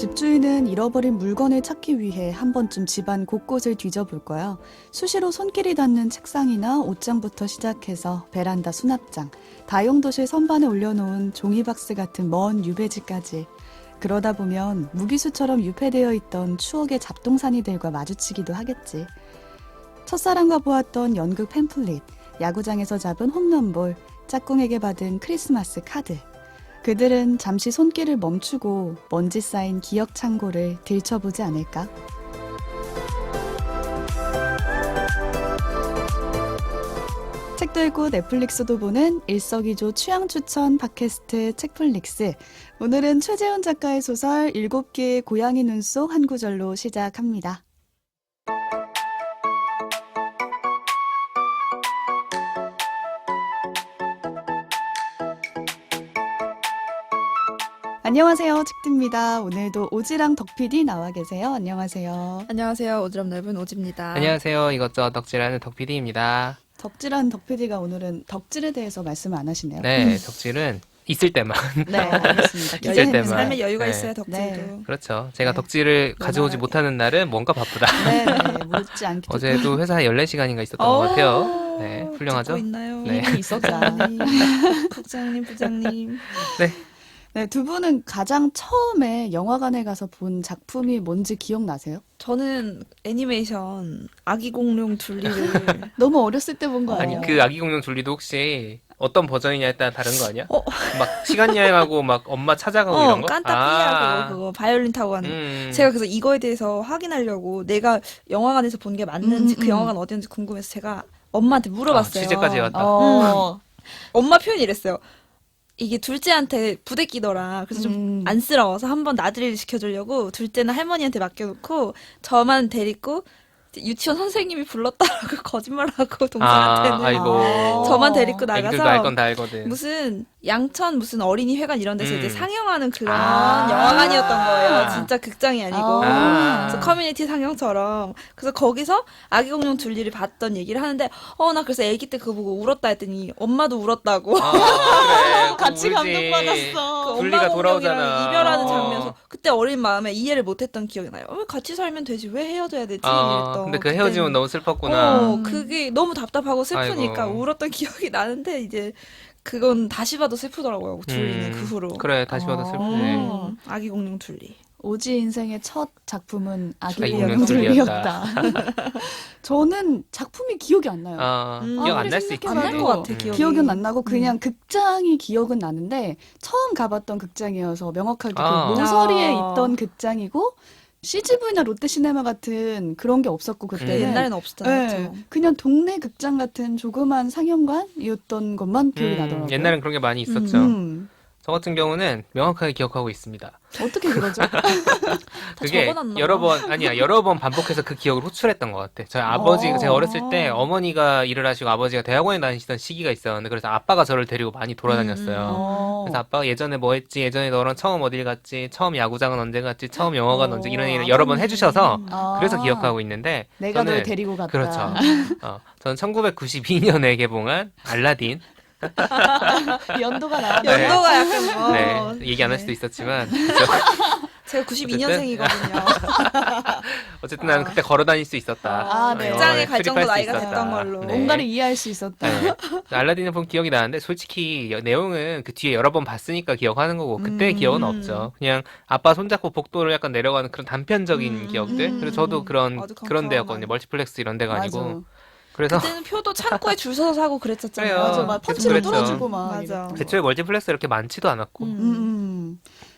집주인은 잃어버린 물건을 찾기 위해 한 번쯤 집안 곳곳을 뒤져볼 거야. 수시로 손길이 닿는 책상이나 옷장부터 시작해서 베란다 수납장, 다용도실 선반에 올려놓은 종이박스 같은 먼 유배지까지. 그러다 보면 무기수처럼 유폐되어 있던 추억의 잡동사니들과 마주치기도 하겠지. 첫사랑과 보았던 연극 팸플릿, 야구장에서 잡은 홈런볼, 짝꿍에게 받은 크리스마스 카드. 그들은 잠시 손길을 멈추고 먼지 쌓인 기억 창고를 들춰보지 않을까? 책도 읽고 넷플릭스도 보는 일석이조 취향 추천 팟캐스트 책플릭스. 오늘은 최재훈 작가의 소설 7개의 고양이 눈 속 한 구절로 시작합니다. 안녕하세요, 책디입니다. 오늘도 오지랑 덕PD 나와 계세요. 안녕하세요. 안녕하세요. 오지랖 넓은 오지입니다. 안녕하세요. 이것저것 덕질하는 덕PD입니다. 덕질한 덕PD가 오늘은 덕질에 대해서 말씀을 안 하시네요. 네, 덕질은 있을 때만. 네, 알겠습니다. 있을 때만. 삶에 여유가 네. 있어야 덕질도. 네. 그렇죠. 제가 네. 덕질을 가져오지 원활하게. 못하는 날은 뭔가 바쁘다. 네, 네, 묻지 않게. 어제도 회사에 14시간인가 있었던 것 같아요. 네, 훌륭하죠? 듣고 있나요? 네. 일이 있었다. 국장님, 부장님. 네, 두 분은 가장 처음에 영화관에 가서 본 작품이 뭔지 기억나세요? 저는 애니메이션 아기 공룡 둘리를 너무 어렸을 때 본 거 아니, 아니에요? 그 아기 공룡 둘리도 혹시 어떤 버전이냐에 따라 다른 거 아니야? 어. 막 시간 여행하고 막 엄마 찾아가고 이런 거? 깐따삐하고 그거 바이올린 타고 가는 제가 그래서 이거에 대해서 확인하려고 내가 영화관에서 본 게 맞는지 그 영화관 어디였는지 궁금해서 제가 엄마한테 물어봤어요. 취재까지 해왔다. 엄마 표현이 이랬어요. 이게 둘째한테 부대끼더라. 그래서 좀 안쓰러워서 한번 나들이를 시켜주려고 둘째는 할머니한테 맡겨놓고 저만 데리고 유치원 선생님이 불렀다라고 거짓말하고 동생한테는 아이고. 저만 데리고 애기들도 알 나가서 건 다 알거든. 무슨 양천 무슨 어린이회관 이런 데서 이제 상영하는 그런 아. 영화관이었던 거예요. 진짜 극장이 아니고. 아. 그래서 커뮤니티 상영처럼. 그래서 거기서 아기 공룡 둘리를 봤던 얘기를 하는데 나 그래서 애기 때 그거 보고 울었다 했더니 엄마도 울었다고. 그래. 같이 울지. 감동받았어. 그 둘리가 엄마 공룡이랑 돌아오잖아. 이별하는 장면에서 그때 어린 마음에 이해를 못했던 기억이 나요. 왜 같이 살면 되지? 왜 헤어져야 되지? 이랬던. 근데 그 헤어짐은 그때는. 너무 슬펐구나. 그게 너무 답답하고 슬프니까 아이고. 울었던 기억이 나는데 이제 그건 다시 봐도 슬프더라고요. 둘리는 그 후로. 그래, 다시 봐도 슬프네. 아기 공룡 둘리. 오지 인생의 첫 작품은 아기 아기 공룡 공룡 둘리였다. 저는 작품이 기억이 안 나요. 기억 안 날 수 있지. 안 날 것 같아, 기억이. 기억은 안 나고 그냥 극장이 기억은 나는데 처음 가봤던 극장이어서 명확하게 아. 그 모서리에 아. 있던 극장이고 CGV나 롯데시네마 같은 그런 게 없었고 그때는 옛날에는 없었잖아요. 네, 그쵸? 그냥 동네 극장 같은 조그만 상영관이었던 것만 기억이 나더라고요. 옛날엔 그런 게 많이 있었죠. 저 같은 경우는 명확하게 기억하고 있습니다. 어떻게 그러죠? 그게 적어놨나 여러 번 반복해서 그 기억을 호출했던 것 같아. 저희 아버지, 제가 어렸을 때 어머니가 일을 하시고 아버지가 대학원에 다니시던 시기가 있었는데 그래서 아빠가 저를 데리고 많이 돌아다녔어요. 그래서 아빠가 예전에 뭐 했지, 예전에 너랑 처음 어딜 갔지, 처음 야구장은 언제 갔지, 처음 영화관 언제 이런 얘기를 여러 번 해주셔서 그래서 기억하고 있는데 내가 널 저는 데리고 갔다. 그렇죠. 저는 1992년에 개봉한 알라딘. 연도가 나왔네. 네. 연도가 약간 네, 얘기 안 할 수도 있었지만 그죠? 제가 92년생이거든요. 어쨌든 나는 그때 걸어 다닐 수 있었다. 아, 네. 극장에 갈 정도 출입할 수 나이가 있었다. 됐던 걸로. 네. 뭔가를 이해할 수 있었다. 네. 알라딘을 본 기억이 나는데 솔직히 내용은 그 뒤에 여러 번 봤으니까 기억하는 거고 그때 기억은 없죠. 그냥 아빠 손잡고 복도를 약간 내려가는 그런 단편적인 기억들. 그래서 저도 그런 어두컴컴한. 데였거든요. 멀티플렉스 이런 데가 아니고. 맞아. 그래서 그때는 표도 창고에 줄 서서 사고 그랬었잖아요. 그래요. 맞아, 막 계속 펀치로 그랬죠. 뚫어주고 막. 맞아. 이랬던 거. 대초에 멀티플렉스 이렇게 많지도 않았고.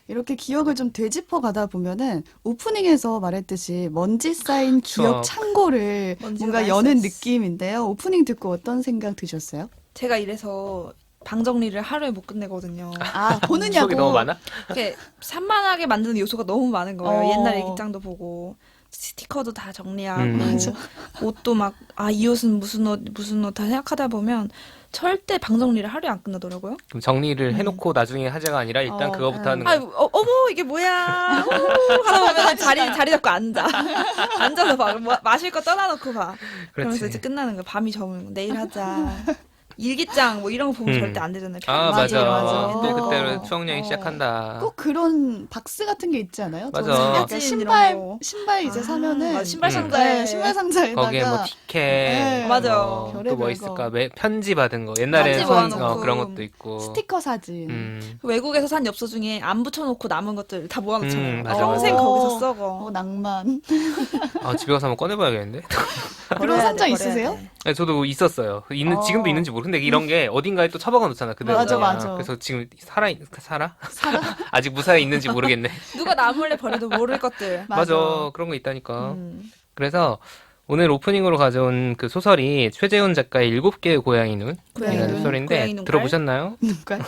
이렇게 기억을 좀 되짚어 가다 보면은 오프닝에서 말했듯이 먼지 쌓인 기억 추억. 창고를 먼지가 뭔가 많이 여는 쌓였어. 느낌인데요. 오프닝 듣고 어떤 생각 드셨어요? 제가 이래서 방 정리를 하루에 못 끝내거든요. 아, 보느냐고. 추억이 너무 많아? 이렇게 산만하게 만드는 요소가 너무 많은 거예요. 어. 옛날 일기장도 보고 스티커도 다 정리하고 맞아. 옷도 막 이 옷은 무슨 옷 다 생각하다 보면 절대 방 정리를 하루에 안 끝나더라고요. 그럼 정리를 해놓고 나중에 하자가 아니라 일단 그거부터 하는 거야. 어머 이게 뭐야? 하다 보면 자리 잡고 앉아. 앉아서 막 마실 거 떠나놓고 봐. 그러면서 그렇지. 이제 끝나는 거야. 밤이 저물고 내일 하자. 일기장 뭐 이런 거 보면 음. 절대 안 되잖아요. 아, 맞아, 맞아. 맞아. 또 그때로 추억 여행 어. 시작한다. 꼭 그런 박스 같은 게 있지 않아요? 맞아. 저는 약간 사진 이런 거. 신발 이제 사면은 맞아, 신발 음. 상자에 네, 신발 상자에다가 거기에 뭐 티켓, 네. 맞아. 또 뭐 별의별 있을까? 거. 편지 받은 거. 옛날에 편지 손 모아놓고. 그런 것도 있고. 스티커 사진. 외국에서 산 엽서 중에 안 붙여놓고 남은 것들 다 모아놓잖아요. 맞아, 평생 맞아. 거기서 썩어. 낭만. 아, 집에 가서 한번 꺼내봐야겠는데. 그런 버려야 상자 돼, 있으세요? 버려야 돼. 네, 저도 있었어요. 어. 지금도 있는지 모르는데 이런 게 어딘가에 또 처박아 놓잖아. 그대로. 맞아, 그냥. 맞아. 그래서 지금 살아? 아직 무사히 있는지 모르겠네. 누가 나 몰래 버려도 모를 것들. 맞아. 그런 거 있다니까. 음. 그래서 오늘 오프닝으로 가져온 그 소설이 최재훈 작가의 7개의 고양이 고양이 눈이라는 눈, 소설인데 고양이 눈깔? 들어보셨나요? 누굴까요?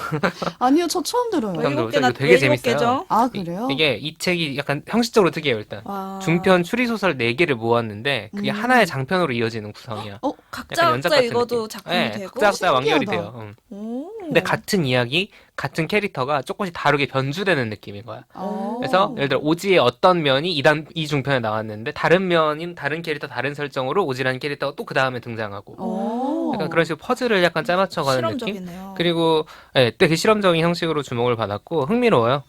아니요, 저 처음 들어요. 처음 일곱 들어보죠? 개나 이거 되게 왜 재밌어요. 일곱 개죠? 아, 그래요? 이게 이 책이 약간 형식적으로 특이해요, 일단. 와. 중편 추리소설 4개를 모았는데 그게 하나의 장편으로 이어지는 구성이야. 각자 약간 연작 각자 같은 읽어도 느낌. 작품이 네, 되고. 각자 완결이 신기하다. 돼요. 오. 근데 같은 이야기, 같은 캐릭터가 조금씩 다르게 변주되는 느낌인 거야. 어. 그래서 예를 들어 오지의 어떤 면이 이 중편에 나왔는데 다른 면인 다른 캐릭터 다른 설정으로 오지라는 캐릭터가 또 그 다음에 등장하고 오. 약간 그런 식으로 퍼즐을 약간 짜맞춰가는 느낌. 실험적이네요. 그리고 되게 실험적인 형식으로 주목을 받았고 흥미로워요.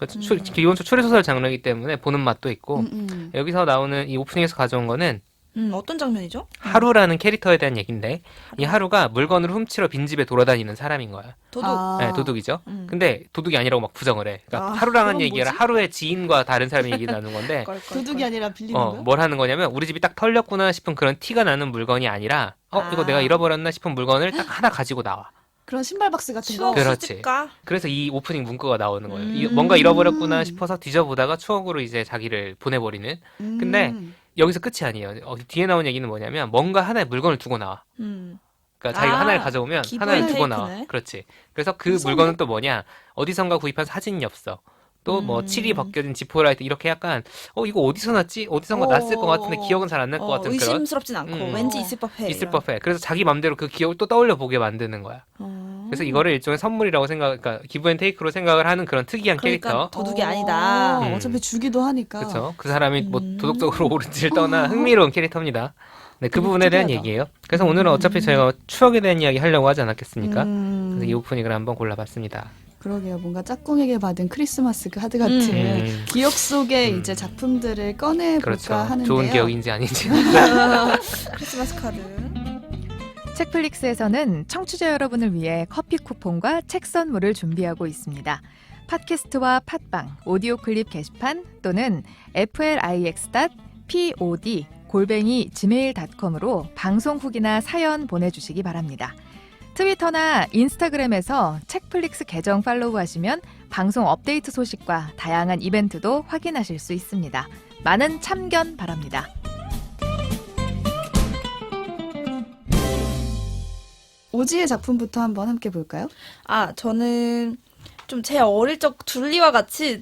기본적으로 추리소설 장르이기 때문에 보는 맛도 있고 여기서 나오는 이 오프닝에서 가져온 거는 어떤 장면이죠? 하루라는 캐릭터에 대한 얘기인데 이 하루가 물건을 훔치러 빈집에 돌아다니는 사람인 거야. 도둑. 아. 네, 도둑이죠. 근데 도둑이 아니라고 막 부정을 해. 그러니까 아, 하루랑은 그건 얘기가 뭐지? 하루의 지인과 다른 사람의 얘기 나누는 건데 도둑이 아니라 빌리는 거요? 뭘 하는 거냐면 우리 집이 딱 털렸구나 싶은 그런 티가 나는 물건이 아니라 이거 아. 내가 잃어버렸나 싶은 물건을 딱 하나 가지고 나와. 그런 신발 박스 같은 추억 거. 그렇지. 수집가. 그래서 이 오프닝 문구가 나오는 거예요. 뭔가 잃어버렸구나 싶어서 뒤져보다가 추억으로 이제 자기를 보내버리는. 근데 여기서 끝이 아니에요. 뒤에 나온 얘기는 뭐냐면 뭔가 하나의 물건을 두고 나와. 그러니까 자기가 아, 하나를 가져오면 기본 하나를 두고 테이크네. 나와. 그렇지. 그래서 그 무서운데? 물건은 또 뭐냐? 어디선가 구입한 사진 엽서. 또 뭐 칠이 벗겨진 지포라이트 이렇게 약간 이거 어디서 났지? 어디선가 났을 것 같은데 기억은 잘 안 날 것 같은 그런 의심스럽진 않고 왠지 어. 있을 법해. 있을 이런. 법해. 그래서 자기 맘대로 그 기억을 또 떠올려 보게 만드는 거야. 그래서 이거를 일종의 선물이라고 그러니까 기브앤테이크로 생각을 하는 그런 특이한 그러니까 캐릭터. 도둑이 아니다. 어차피 주기도 하니까. 그렇죠. 그 사람이 뭐 도덕적으로 옳은지를 떠나 흥미로운 캐릭터입니다. 네, 그 부분에 대한 특이하다. 얘기예요. 그래서 오늘은 어차피 저희가 추억에 대한 이야기 하려고 하지 않았겠습니까? 그래서 이 음, 오프닝을 한번 골라봤습니다. 그러게요. 뭔가 짝꿍에게 받은 크리스마스 카드 같은 기억 속의 이제 작품들을 꺼내볼까 그렇죠. 하는데요. 좋은 기억인지 아닌지. 크리스마스 카드. 책플릭스에서는 청취자 여러분을 위해 커피 쿠폰과 책 선물을 준비하고 있습니다. 팟캐스트와 팟빵, 오디오 클립 게시판 또는 flix.pod@gmail.com으로 방송 후기나 사연 보내주시기 바랍니다. 트위터나 인스타그램에서 책플릭스 계정 팔로우하시면 방송 업데이트 소식과 다양한 이벤트도 확인하실 수 있습니다. 많은 참견 바랍니다. 오지의 작품부터 한번 함께 볼까요? 저는 좀 제 어릴 적 둘리와 같이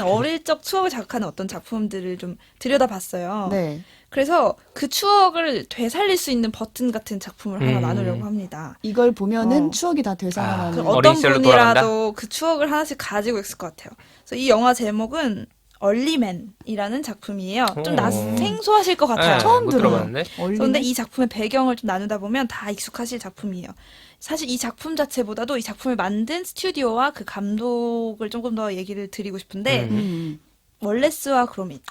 어릴 적 추억을 자극하는 어떤 작품들을 좀 들여다봤어요. 네. 그래서 그 추억을 되살릴 수 있는 버튼 같은 작품을 하나 나누려고 합니다. 이걸 보면은 어. 추억이 다 그 되살아나는. 어린 어떤 시절로 분이라도 돌아간다? 그 추억을 하나씩 가지고 있을 것 같아요. 그래서 이 영화 제목은 얼리맨이라는 작품이에요. 좀 오. 생소하실 것 같아요. 네, 처음 못 들어요. 들어봤는데. 그런데 이 작품의 배경을 좀 나누다 보면 다 익숙하실 작품이에요. 사실 이 작품 자체보다도 이 작품을 만든 스튜디오와 그 감독을 조금 더 얘기를 드리고 싶은데 월레스와 그로밋,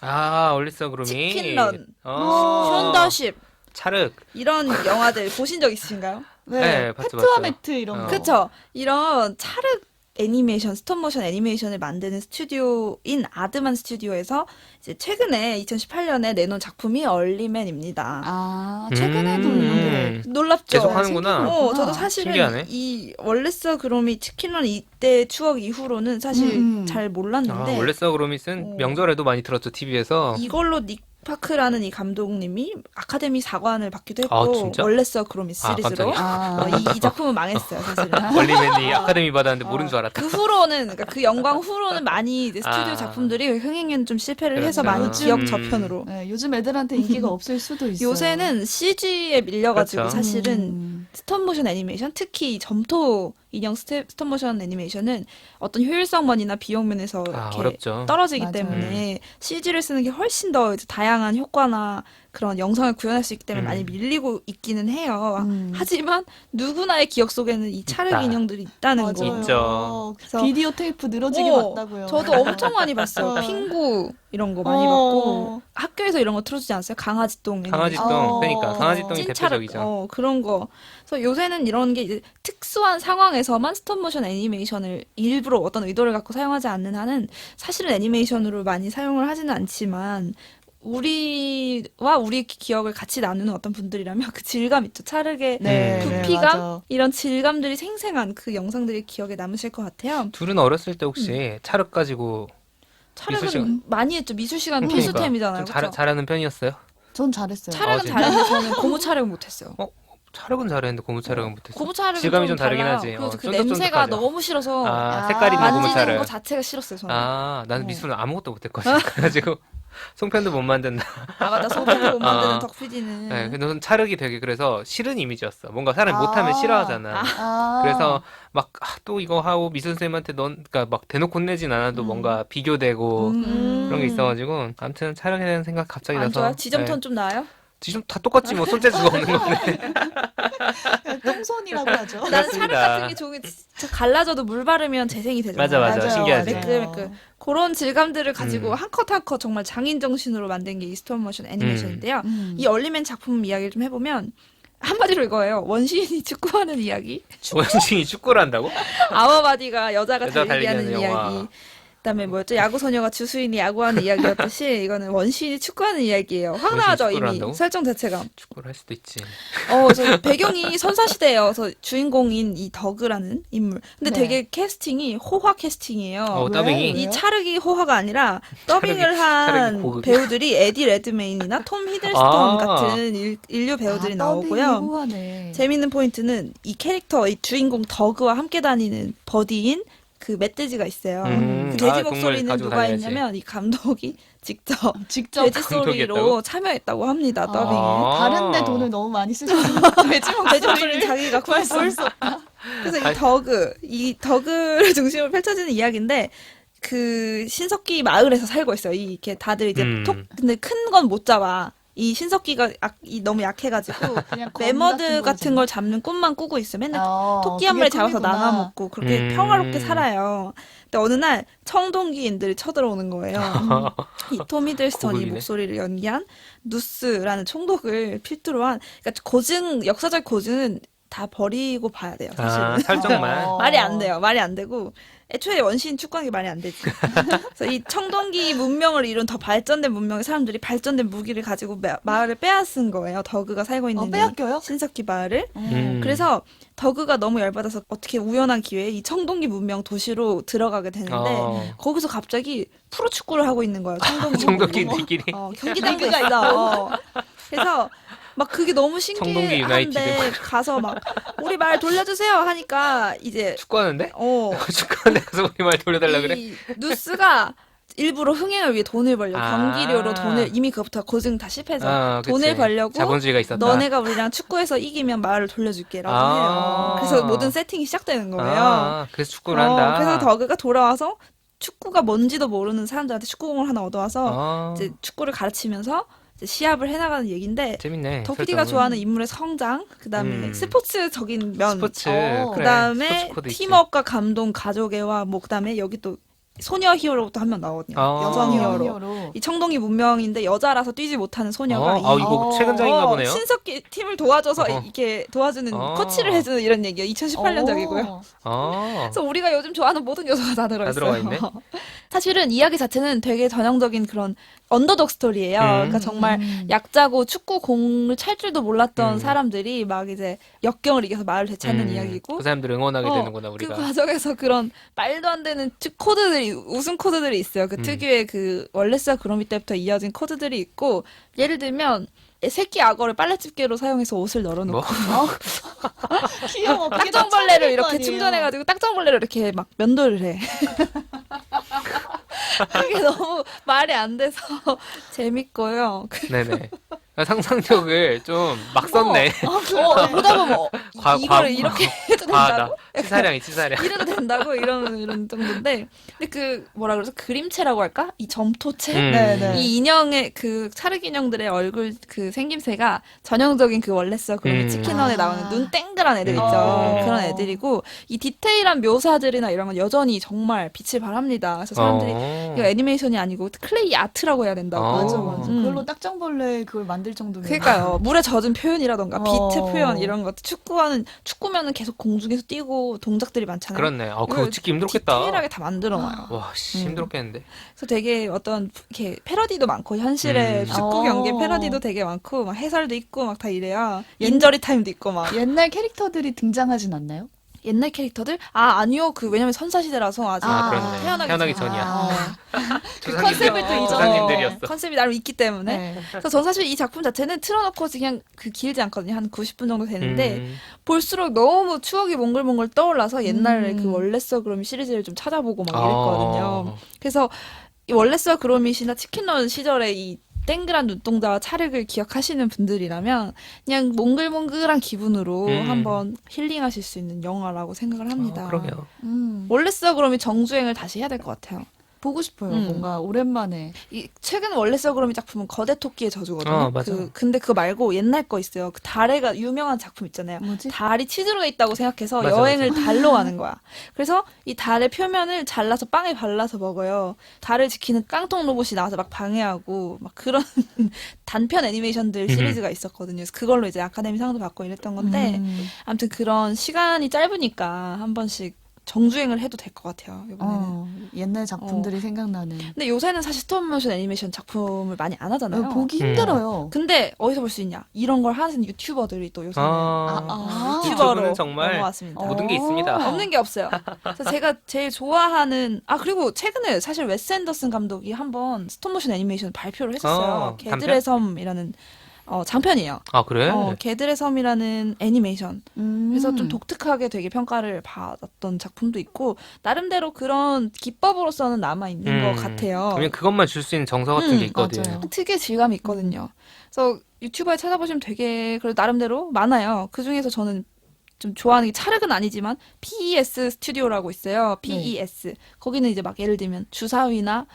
올리스 그루미. 치킨런, 어. 션더십 차륵. 이런 영화들 보신 적 있으신가요? 네, 봤죠, 페트와 봤죠. 매트 이런 거. 그쵸? 이런 차르 애니메이션, 스톱모션 애니메이션을 만드는 스튜디오인 아드만 스튜디오에서 이제 최근에 2018년에 내놓은 작품이 얼리맨입니다. 아, 최근에도 이런 게. 놀랍죠? 계속 하는구나. 저도 사실은 신기하네. 이 월레스 그롬이 치킨런 이때 추억 이후로는 사실 잘 몰랐는데 올리스 그루미는 어. 명절에도 많이 들었죠, TV에서. 이걸로 닉 파크라는 이 감독님이 아카데미 사관을 받기도 아, 했고 진짜? 월레스 그롬이 아, 시리즈로 깜짝이야. 이 작품은 망했어요 사실은. 얼리맨이 아카데미 받았는데 모른 줄 알았다. 그 후로는 그러니까 그 영광 후로는 많이 이제 스튜디오 아. 작품들이 흥행에는 좀 실패를 해서 그렇죠. 많이 기억 저편으로. 네, 요즘 애들한테 인기가 없을 수도 있어요. 요새는 CG에 밀려가지고 그렇죠. 사실은 스톱모션 애니메이션, 특히 점토 인형 스톱모션 애니메이션은 어떤 효율성면이나 비용 면에서 이렇게 어렵죠. 떨어지기 맞아요. 때문에 CG를 쓰는 게 훨씬 더 이제 다양한 효과나 그런 영상을 구현할 수 있기 때문에 많이 밀리고 있기는 해요. 하지만 누구나의 기억 속에는 이 차르 있다. 인형들이 있다는 거. 맞아요. 있죠. 그래서 비디오 테이프 늘어지게 봤다고요. 저도 엄청 많이 봤어요. 핑구 이런 거 많이 봤고 학교에서 이런 거 틀어주지 않았어요? 강아지똥. 강아지똥. 그러니까 강아지똥이 찐차르, 대표적이죠. 그런 거. 그래서 요새는 이런 게 이제 특수한 상황에서만 스톱모션 애니메이션을 일부러 어떤 의도를 갖고 사용하지 않는 한은 사실은 애니메이션으로 많이 사용을 하지는 않지만 우리와 우리 기억을 같이 나누는 어떤 분들이라면 그 질감 있죠. 차르게 네, 부피감 맞아. 이런 질감들이 생생한 그 영상들이 기억에 남으실 것 같아요. 둘은 어렸을 때 혹시 차륵 가지고 차르는 미술 많이 했죠. 미술 시간 그러니까 필수템이잖아요. 좀 그렇죠? 잘하는 편이었어요? 전 잘했어요. 차르는 진짜? 잘했는데 저는 고무 차르는 못했어요. 차륵은 잘했는데 고무 차륵은 못했어. 고무 차르는 질감이 좀 다르긴 달라요. 하지. 그래서 그 쫀득쫀득하죠. 냄새가 너무 싫어서 색깔 있는 고무 만지는 차르. 거 자체가 싫었어요. 저는. 나는 미술은 아무것도 못했거든. 그래가지고 송편도 못 만든다. 맞다. 소품을 못 만드는 덕 PD는. 네, 근데 저는 차륵이 되게 그래서 싫은 이미지였어. 뭔가 사람이 못하면 아. 싫어하잖아. 아. 그래서 막 또 이거 하고 미술 선생님한테 그러니까 막 대놓고 혼내진 않아도 뭔가 비교되고 그런 게 있어가지고 아무튼 차륵에 대한 생각 갑자기 안 나서. 좋아요? 지점톤 네. 좀 나아요? 지금 다 똑같지 뭐 손재주가 없는 건데. 똥손이라고 하죠. 나는 그렇습니다. 차르 같은 게 좋은 게 진짜 갈라져도 물 바르면 재생이 되잖아요. 맞아 맞아요. 신기하지. 매끌매끌. 그런 질감들을 가지고 한 컷 한 컷 정말 장인 정신으로 만든 게 이 스톱모션 애니메이션인데요. 이 얼리맨 작품 이야기를 좀 해보면 한마디로 이거예요. 원시인이 축구하는 이야기. 원숭이 축구를 한다고? 아머바디가 여자가 여자 달리기하는 달리기하는 영화. 이야기. 그다음에 뭐였죠? 야구소녀가 주수인이 야구하는 이야기였듯이 이거는 원시인이 축구하는 이야기예요. 확 나와죠 축구를 이미 한다고? 설정 자체가. 축구를 할 수도 있지. 저 배경이 선사시대예요. 그래서 주인공인 이 덕이라는 인물. 근데 네. 되게 캐스팅이 호화 캐스팅이에요. 더빙이. 이 차르기 호화가 아니라 더빙을 한 차르기 고극. 배우들이 에디 레드메인이나 톰 히들스톤 아. 같은 인류 배우들이 나오고요. 후하네. 재밌는 포인트는 이 캐릭터, 이 주인공 더그와 함께 다니는 버디인 그 멧돼지가 있어요. 그 돼지 동물 목소리는 가지고 누가 다녀야지. 했냐면 이 감독이 직접 직접 돼지 감독이 소리로 했다고? 참여했다고 합니다. 아. 더빙에. 다른데 돈을 너무 많이 쓰셔서 돼지 돼지 목소리는 자기가 구할 수 구했어. 그래서 이 더그를 중심으로 펼쳐지는 이야기인데 그 신석기 마을에서 살고 있어요. 이렇게 다들 이제 근데 큰 건 못 잡아. 이 신석기가 너무 약해가지고 그냥 검 매머드 같은 같은 걸 잡는 꿈만 꾸고 있어. 맨날 토끼 한 그게 마리 잡아서 꿈이구나. 나눠 먹고 그렇게 평화롭게 살아요. 근데 어느 날 청동기인들이 쳐들어오는 거예요. 이 톰 히들스턴이 고극이네. 목소리를 연기한 누스라는 총독을 필두로 한 그러니까 역사적 고증은 다 버리고 봐야 돼요. 사실은. 설정만. 말이 안 돼요. 말이 안 되고 애초에 원시인 축구하는 게 말이 안 되지. 그래서 이 청동기 문명을 이룬 더 발전된 문명의 사람들이 발전된 무기를 가지고 마을을 빼앗은 거예요. 더그가 살고 있는 이 빼앗겨요? 신석기 마을을. 음. 그래서 더그가 너무 열받아서 어떻게 우연한 기회에 이 청동기 문명 도시로 들어가게 되는데 거기서 갑자기 프로축구를 하고 있는 거예요. 청동기들끼리. 경기장도 있어. 그래서 막 그게 너무 청동기 신기한데 유나이티드. 가서 막 우리 말 돌려주세요 하니까 이제 축구하는데? 축구하는데 가서 우리 말 돌려달라 그래? 이 누스가 일부러 흥행을 위해 돈을 벌려고 경기료로 돈을 이미 그것부터 고증 다 실패해서 그치. 돈을 벌려고 자본주의가 있었다. 너네가 우리랑 축구해서 이기면 말을 돌려줄게라고 해요. 그래서 모든 세팅이 시작되는 거예요. 그래서 축구를 한다. 그래서 더그가 돌아와서 축구가 뭔지도 모르는 사람들한테 축구공을 하나 얻어와서 이제 축구를 가르치면서 이제 시합을 해나가는 얘기인데 재밌네. 더 PD가 좋아하는 인물의 성장, 그다음에 스포츠적인 면, 스포츠. 그다음에 스포츠 코드 있지. 팀워크와 감동, 가족애와 뭐 그다음에 여기 또 소녀 히어로도 한 명 나오거든요. 여성 히어로. 이 청동기 문명인데 여자라서 뛰지 못하는 소녀가 이거 최근작인가 보네요. 신석기 팀을 도와줘서 이렇게 도와주는 코치를 해주는 이런 얘기예요. 2018년작이고요. 그래서 우리가 요즘 좋아하는 모든 요소가 다 들어있어요. 들어가 있네. 사실은 이야기 자체는 되게 전형적인 그런 언더독 스토리예요. 그러니까 정말 약자고 축구공을 찰 줄도 몰랐던 사람들이 막 이제 역경을 이겨서 마을을 되찾는 이야기고 그 사람들을 응원하게 되는구나 우리가. 그 과정에서 그런 말도 안 되는 코드들이 웃음 코드들이 있어요. 그 특유의 그 원래스와 그로미 때부터 이어진 코드들이 있고 예를 들면 새끼 악어를 빨래집게로 사용해서 옷을 널어놓고 뭐? 귀여워. 딱정벌레를 이렇게 충전해가지고 딱정벌레를 이렇게 막 면도를 해. 그게 너무 말이 안 돼서 재밌고요. 네네. 상상력을 좀 막 썼네. 보다 보면 이거를 이렇게 이래도 된다고? 치사량. 이래도 된다고 이런 정도인데 근데 그 뭐라 그래서 그림체라고 할까? 이 점토체? 네네. 이 인형의 그 차르기 인형들의 얼굴 그 생김새가 전형적인 그 원래서 그런 치킨원에 나오는 눈 땡그란 애들 있죠. 그런 애들이고 이 디테일한 묘사들이나 이런 건 여전히 정말 빛을 발합니다. 그래서 사람들이 이거 애니메이션이 아니고 클레이 아트라고 해야 된다고. 맞아. 음. 그걸로 딱정벌레 그걸 만들 정도면. 그러니까요. 물에 젖은 표현이라던가 빛의 어. 표현 이런 것들. 축구면은 계속 공중에서 뛰고 동작들이 많잖아요. 그렇네. 그거 이걸 찍기 힘들겠다. 디테일하게 다 만들어놔요. 와, 힘들었겠는데. 그래서 되게 어떤 이렇게 패러디도 많고 현실의 축구 어. 경기 패러디도 되게 많고 막 해설도 있고 막 다 이래야 인저리 타임도 있고 막 옛날 캐릭터들이 등장하진 않나요? 옛날 캐릭터들 아니요 그 왜냐면 선사시대라서 아직 그렇네. 태어나기 전이야. 그 컨셉을 또 조상님들- 잊어 조상님들이었어. 컨셉이 나름 있기 때문에 네. 그래서 전 사실 이 작품 자체는 틀어놓고 그냥 그 길지 않거든요. 한 90분 정도 되는데 볼수록 너무 추억이 몽글몽글 떠올라서 옛날에 그 원래서 그럼 시리즈를 좀 찾아보고 막 이랬거든요. 그래서 이 원래서 그로밋이나 치킨런 시절에 이 땡그란 눈동자와 찰흙을 기억하시는 분들이라면 그냥 몽글몽글한 기분으로 한번 힐링하실 수 있는 영화라고 생각을 합니다. 그러게요. 원래서 그러면 정주행을 다시 해야 될 것 같아요. 보고 싶어요. 뭔가 오랜만에. 이 최근 원래서 그러면 작품은 거대 토끼의 저주거든요. 맞아. 근데 그거 말고 옛날 거 있어요. 그 달에가 유명한 작품 있잖아요. 뭐지? 달이 치즈로 돼 있다고 생각해서 맞아, 여행을 달로 가는 거야. 그래서 이 달의 표면을 잘라서 빵에 발라서 먹어요. 달을 지키는 깡통 로봇이 나와서 막 방해하고 막 그런 단편 애니메이션들 시리즈가 있었거든요. 그래서 그걸로 이제 아카데미 상도 받고 이랬던 건데 아무튼 그런 시간이 짧으니까 한 번씩 정주행을 해도 될 것 같아요. 이번에는. 옛날 작품들이 생각나는. 근데 요새는 사실 스톱모션 애니메이션 작품을 많이 안 하잖아요. 보기 힘들어요. 근데 어디서 볼 수 있냐? 이런 걸 하는 유튜버들이 또 요새는 유튜브는 정말 넘어왔습니다. 모든 게 있습니다. 없는 게 없어요. 그래서 제가 제일 좋아하는 그리고 최근에 사실 웨스 앤더슨 감독이 한번 스톱모션 애니메이션 발표를 했었어요. 단편? 개들의 섬이라는 장편이에요. 그래? 개들의 섬이라는 애니메이션. 그래서 좀 음. 독특하게 되게 평가를 받았던 작품도 있고 나름대로 그런 기법으로서는 남아 있는 것 같아요. 그러면 그것만 줄 수 있는 정서 같은 게 있거든. 맞아요. 특유의 질감이 있거든요. 그래서 유튜브에 찾아보시면 되게 그래도 나름대로 많아요. 그 중에서 저는 좀 좋아하는 게 찰흙은 아니지만 PES 스튜디오라고 있어요. PES. 거기는 이제 막 예를 들면 주사위나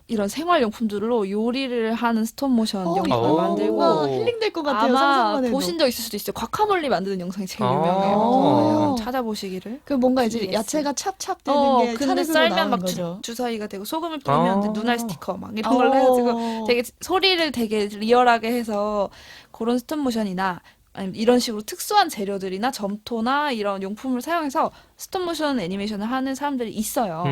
이런 생활용품들로 요리를 하는 스톱모션 영상을 만들고 뭔가 힐링될 것 같아요. 아마 상상만 해도. 보신 적 있을 수도 있어요. 과카몰리 만드는 영상이 제일 아. 유명해요. 찾아보시기를. 그 뭔가 이제 PS. 야채가 찹찹 되는 게 근데 차례로 썰면 나오는 막 거죠. 주사위가 되고 소금을 뿌리면 이제 눈알 스티커 막 이런 어. 걸로 해가지고 되게 소리를 되게 리얼하게 해서 그런 스톱모션이나 아니면 이런 식으로 특수한 재료들이나 점토나 이런 용품을 사용해서 스톱모션 애니메이션을 하는 사람들이 있어요.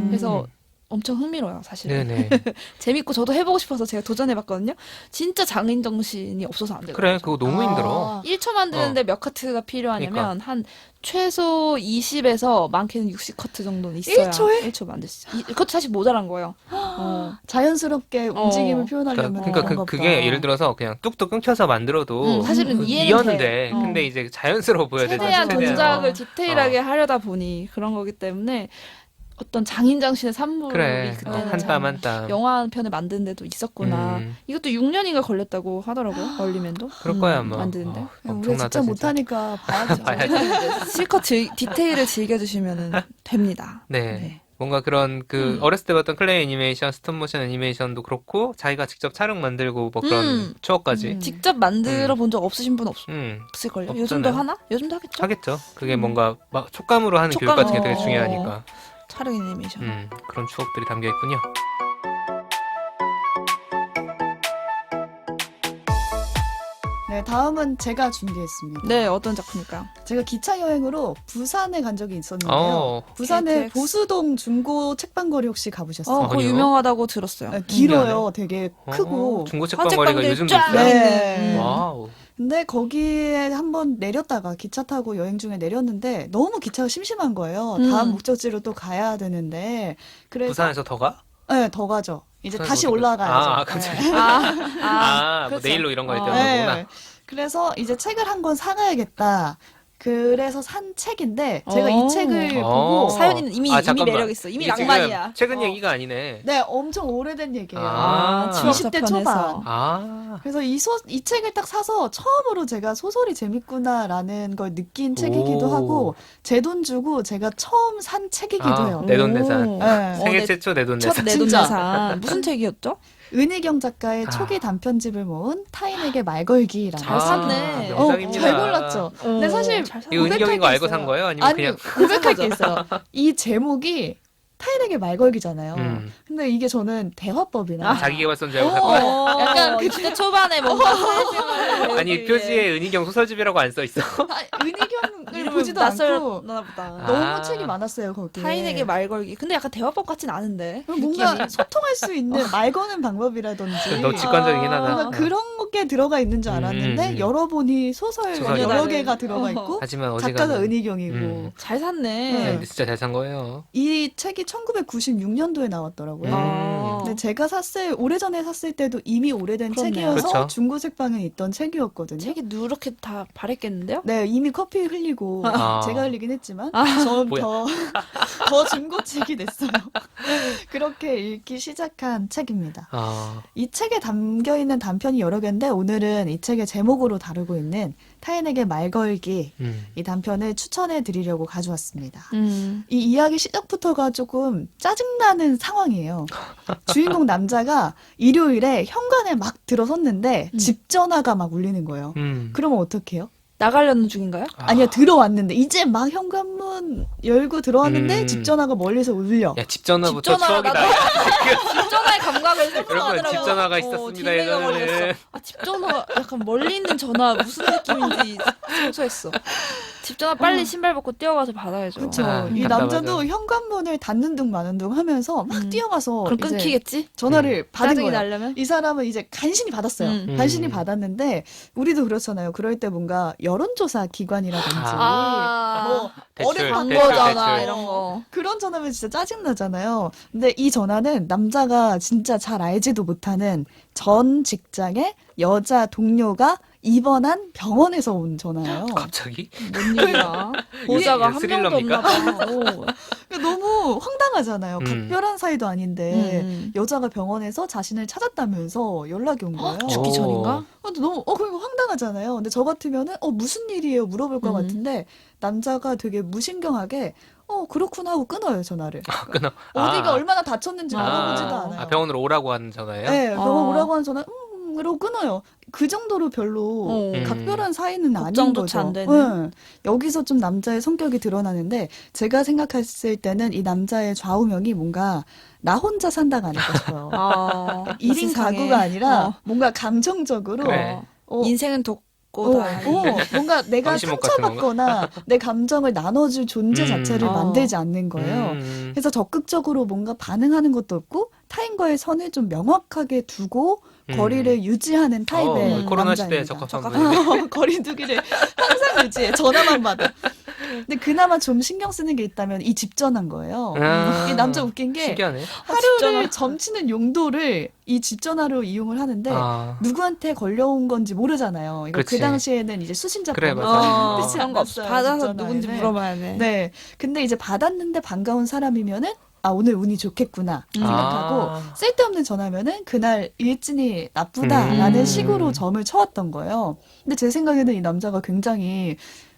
그래서 엄청 흥미로워요, 사실은. 네네. 재밌고 저도 해보고 싶어서 제가 도전해봤거든요. 진짜 장인 정신이 없어서 안 되거든요. 그래, 그거 너무 힘들어. 1초 만드는데 몇 카트가 필요하냐면 한 최소 20에서 많게는 60커트 정도는 있어야 1초에? 1초 만들 수 있어요. 그것도 사실 모자란 거예요. 자연스럽게 움직임을 표현하려면 그러니까 그런가 그게 보다. 예를 들어서 그냥 뚝뚝 끊겨서 만들어도 사실은 이해는 이해는 돼. 돼. 근데 이제 자연스러워 보여야 되잖아. 최대한 동작을 어. 디테일하게 하려다 보니 그런 거기 때문에 어떤 장인장신의 산물이 그래. 그때는 한 참 땀 한 땀. 영화 한 편을 만드는 데도 있었구나. 이것도 6년인가 걸렸다고 하더라고요. 얼리맨도. 그럴 거야 아마. 만드는데. 우리가 엄청나다 직접 진짜. 못하니까 봐야죠. 봐야지. 실컷 디테일을 즐겨주시면 됩니다. 네. 뭔가 그런 어렸을 때 봤던 클레이 애니메이션, 스톱모션 애니메이션도 그렇고 자기가 직접 촬영 만들고 뭐 그런 추억까지. 직접 만들어 본 적 없으신 분 없을걸요? 없잖아요. 요즘도 하나? 요즘도 하겠죠? 하겠죠. 그게 뭔가 막 촉감으로 하는 교육 같은 게 되게 중요하니까. 촬영 애니메이션. 그런 추억들이 담겨 있군요. 네, 다음은 제가 준비했습니다. 네, 어떤 작품일까요? 제가 기차 여행으로 부산에 간 적이 있었는데요. 부산의 KTX. 보수동 중고 책방거리 혹시 가보셨어요? 그거 아니요. 유명하다고 들었어요. 네, 길어요. 되게 크고. 중고 책방거리가 책방들 요즘도 쫙 있어요? 네. 와우. 근데 거기에 한번 내렸다가 기차 타고 여행 중에 내렸는데 너무 기차가 심심한 거예요. 다음 목적지로 또 가야 되는데 그래서 부산에서 더 가? 네, 더 가죠. 이제 부산에서 다시 어디 갔어? 올라가야죠. 아, 깜짝이야. 네. 뭐 그렇죠. 내일로 이런 거 할 때 네. 오는구나. 그래서 이제 책을 한 권 사가야겠다. 그래서 산 책인데 제가 이 책을 어. 보고 사연이는 이미 잠깐만. 매력 있어. 이미 이게 지금 낭만이야. 최근 얘기가 아니네. 네, 엄청 오래된 얘기예요. 아. 20대 초반. 저편에서. 아. 그래서 이 책을 딱 사서 처음으로 제가 소설이 재밌구나라는 걸 느낀 책이기도 오. 하고 제 돈 주고 제가 처음 산 책이기도 해요. 내돈내산. 네. 생애 내- 최초 첫 내돈내산. 내돈내산. 무슨 책이었죠? 은희경 작가의 아. 초기 단편집을 모은 타인에게 말걸기라고. 잘 샀네. 명작입니다. 잘 골랐죠. 근데 사실 잘 샀네. 이거 은희경인 거 고백할 게 알고 산 있어요. 거예요? 아니면 아니, 그냥 고백할 게 있어요. 이 제목이 타인에게 말걸기잖아요. 근데 이게 저는 대화법이나 자기계발서인 줄 알고 산 거야? 약간 그 20대 초반에 뭔가 사회생활을 아니 표지에 은희경 소설집이라고 안 써 있어? 은희경을 보지도 않고 낯설나 보다. 너무 아. 책이 많았어요 거기에. 타인에게 말 걸기. 근데 약간 대화법 같진 않은데. 뭔가 느낌이. 소통할 수 있는 말 거는 방법이라든지 너 직관적이긴 하다. 뭔가 그런 게 들어가 있는 줄 알았는데 음. 열어보니 소설 소설이다. 여러 개가 들어가 있고 하지만 작가가 어지간한 은희경이고 잘 샀네. 네. 진짜 잘 산 거예요. 이 책이 1996년도에 나왔더라고요. 아. 근데 제가 오래전에 샀을 때도 이미 오래된 그렇네요. 책이어서 그렇죠. 중고 책방에 있던 책이었거든요. 책이 누렇게 다 바랬겠는데요? 네, 이미 커피 흘리고 아. 제가 흘리긴 했지만 뭐야. 더 중고 책이 됐어요. 그렇게 읽기 시작한 책입니다. 아, 이 책에 담겨 있는 단편이 여러 개인데 오늘은 이 책의 제목으로 다루고 있는 타인에게 말 걸기 이 단편을 추천해 드리려고 가져왔습니다. 이 이야기 시작부터가 조금 짜증나는 상황이에요. 주인공 남자가 일요일에 현관에 막 들어섰는데 집 전화가 막 울리는 거예요. 그러면 어떡해요? 나가려는 중인가요? 아니요, 들어왔는데 이제 막 현관문 열고 들어왔는데 집 전화가 멀리서 울려. 야, 집 전화부터 집 전화, 추억이다. 집 전화의 감각을 여러분, 설명하더라고. 집 전화가 있었습니다, 딜레이가 예전에는. 걸렸어. 집 전화 약간 멀리 있는 전화 무슨 느낌인지 생소했어. 집 전화 빨리 신발 벗고 뛰어가서 받아야죠. 그렇죠. 아, 이 답답하죠. 남자도 현관문을 닫는 둥 마는 둥 하면서 막 뛰어가서 그럼 이제 끊기겠지? 전화를 받은 짜증이 거예요. 나려면? 이 사람은 이제 간신히 받았어요. 간신히 받았는데 우리도 그렇잖아요. 그럴 때 뭔가 여론조사 기관이라든지 뭐 대출, 어른 대출, 광고잖아 대출. 이런 거. 그런 전화면 진짜 짜증나잖아요. 근데 이 전화는 남자가 진짜 잘 알지도 못하는 전 직장의 여자 동료가 입원한 병원에서 온 전화예요. 갑자기? 뭔 일이야? 보자가 한 명도 스릴러입니까? 없나 봐. 오. 그러니까 너무 황당하잖아요. 각별한 사이도 아닌데 음. 여자가 병원에서 자신을 찾았다면서 연락이 온 거예요. 죽기 오. 전인가? 근데 너무 그리고 황당하잖아요. 근데 저 같으면은 무슨 일이에요 물어볼 것 같은데 남자가 되게 무신경하게 그렇구나 하고 끊어요 전화를. 끊어. 어디가 아. 얼마나 다쳤는지 물어보지도 않아요. 아, 병원으로 오라고 하는 전화예요? 네, 병원 아. 오라고 하는 전화 그러고 끊어요. 그 정도로 별로 각별한 사이는 아닌 걱정조차 거죠. 안 되는. 네. 여기서 좀 남자의 성격이 드러나는데 제가 생각했을 때는 이 남자의 좌우명이 뭔가 나 혼자 산다가 아닐까 싶어요. 아, 1인 세상에. 가구가 아니라 어. 뭔가 감정적으로 그래. 인생은 독고다. 뭔가 내가 방시목 같은 상처받거나 내 감정을 나눠줄 존재 자체를 어. 만들지 않는 거예요. 그래서 적극적으로 뭔가 반응하는 것도 없고 타인과의 선을 좀 명확하게 두고 거리를 유지하는 타입의 코로나 남자입니다. 시대에 적합한 분이네. 거리두기를 항상 유지해. 전화만 받아. 근데 그나마 좀 신경 쓰는 게 있다면 이 집 전화인 거예요. 아. 이 남자 웃긴 게 신기하네. 하루를 점치는 용도를 이 집 전화로 이용을 하는데 아. 누구한테 걸려온 건지 모르잖아요. 이거 그 그렇지. 당시에는 이제 수신자 그래, 번호 맞아. 뜻이 그런 거 없어. 않았어요, 받아서 집 전화에는. 누군지 물어봐야 돼. 네. 근데 이제 받았는데 반가운 사람이면은 오늘 운이 좋겠구나 생각하고 아. 쓸데없는 전화면은 그날 일진이 나쁘다라는 식으로 점을 쳐왔던 거예요. 근데 제 생각에는 이 남자가 굉장히